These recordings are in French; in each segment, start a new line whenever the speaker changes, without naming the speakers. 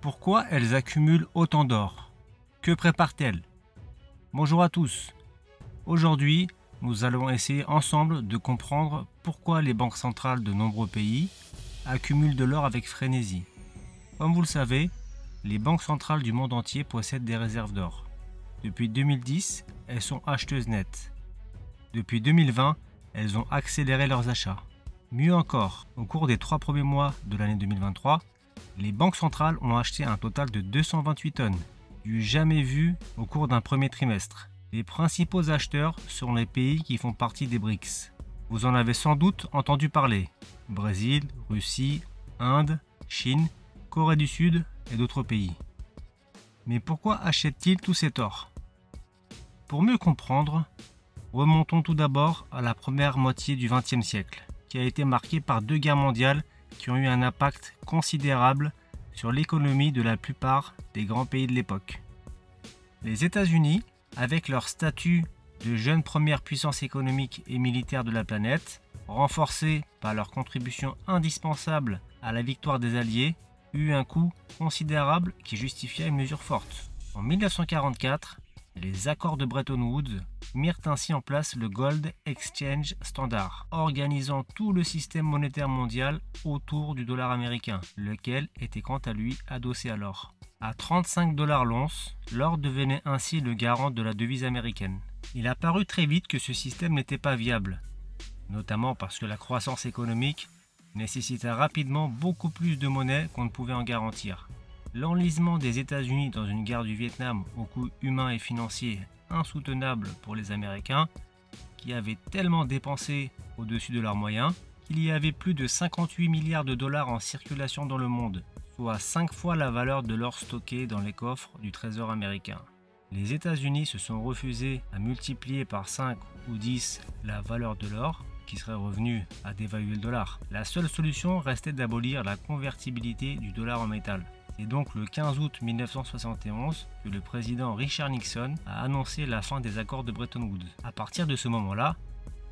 Pourquoi elles accumulent autant d'or? Que préparent-elles? Bonjour à tous. Aujourd'hui, nous allons essayer ensemble de comprendre pourquoi les banques centrales de nombreux pays accumulent de l'or avec frénésie. Comme vous le savez, les banques centrales du monde entier possèdent des réserves d'or. Depuis 2010, elles sont acheteuses nettes. Depuis 2020, elles ont accéléré leurs achats. Mieux encore, au cours des 3 premiers mois de l'année 2023, les banques centrales ont acheté un total de 228 tonnes, du jamais vu au cours d'un premier trimestre. Les principaux acheteurs sont les pays qui font partie des BRICS. Vous en avez sans doute entendu parler. Brésil, Russie, Inde, Chine, Corée du Sud et d'autres pays. Mais pourquoi achètent-ils tout cet or? Pour mieux comprendre, remontons tout d'abord à la première moitié du XXe siècle, qui a été marquée par 2 guerres mondiales qui ont eu un impact considérable sur l'économie de la plupart des grands pays de l'époque. Les États-Unis, avec leur statut de jeune première puissance économique et militaire de la planète, renforcés par leur contribution indispensable à la victoire des Alliés, eut un coût considérable qui justifiait une mesure forte. En 1944, les accords de Bretton Woods mirent ainsi en place le Gold Exchange Standard, organisant tout le système monétaire mondial autour du dollar américain, lequel était quant à lui adossé à l'or. À 35 $ l'once, l'or devenait ainsi le garant de la devise américaine. Il a paru très vite que ce système n'était pas viable, notamment parce que la croissance économique nécessitait rapidement beaucoup plus de monnaie qu'on ne pouvait en garantir. L'enlisement des États-Unis dans une guerre du Vietnam au coût humain et financier insoutenable pour les Américains, qui avaient tellement dépensé au-dessus de leurs moyens, qu'il y avait plus de 58 milliards de dollars en circulation dans le monde, soit 5 fois la valeur de l'or stocké dans les coffres du Trésor américain. Les États-Unis se sont refusés à multiplier par 5 ou 10 la valeur de l'or, qui serait revenu à dévaluer le dollar. La seule solution restait d'abolir la convertibilité du dollar en métal. C'est donc le 15 août 1971 que le président Richard Nixon a annoncé la fin des accords de Bretton Woods. À partir de ce moment-là,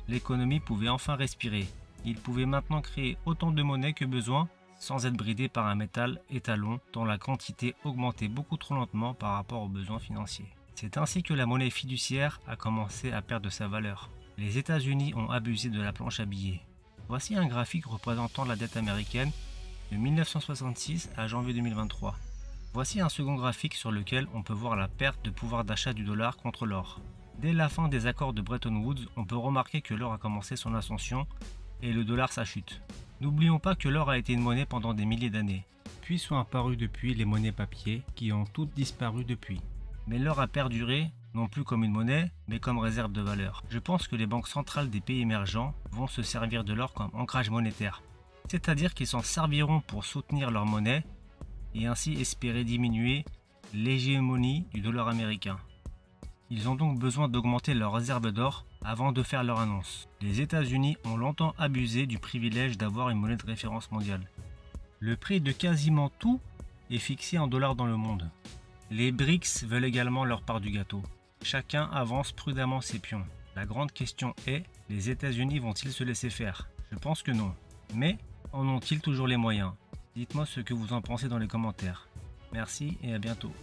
l'économie pouvait enfin respirer. Il pouvait maintenant créer autant de monnaie que besoin sans être bridé par un métal étalon dont la quantité augmentait beaucoup trop lentement par rapport aux besoins financiers. C'est ainsi que la monnaie fiduciaire a commencé à perdre de sa valeur. Les États-Unis ont abusé de la planche à billets. Voici un graphique représentant la dette américaine de 1966 à janvier 2023. Voici un second graphique sur lequel on peut voir la perte de pouvoir d'achat du dollar contre l'or. Dès la fin des accords de Bretton Woods, on peut remarquer que l'or a commencé son ascension et le dollar sa chute. N'oublions pas que l'or a été une monnaie pendant des milliers d'années. Puis sont apparues depuis les monnaies papier qui ont toutes disparu depuis. Mais l'or a perduré, non plus comme une monnaie, mais comme réserve de valeur. Je pense que les banques centrales des pays émergents vont se servir de l'or comme ancrage monétaire. C'est-à-dire qu'ils s'en serviront pour soutenir leur monnaie et ainsi espérer diminuer l'hégémonie du dollar américain. Ils ont donc besoin d'augmenter leurs réserves d'or avant de faire leur annonce. Les États-Unis ont longtemps abusé du privilège d'avoir une monnaie de référence mondiale. Le prix de quasiment tout est fixé en dollars dans le monde. Les BRICS veulent également leur part du gâteau. Chacun avance prudemment ses pions. La grande question est, les États-Unis vont-ils se laisser faire? Je pense que non. Mais en ont-ils toujours les moyens? Dites-moi ce que vous en pensez dans les commentaires. Merci et à bientôt.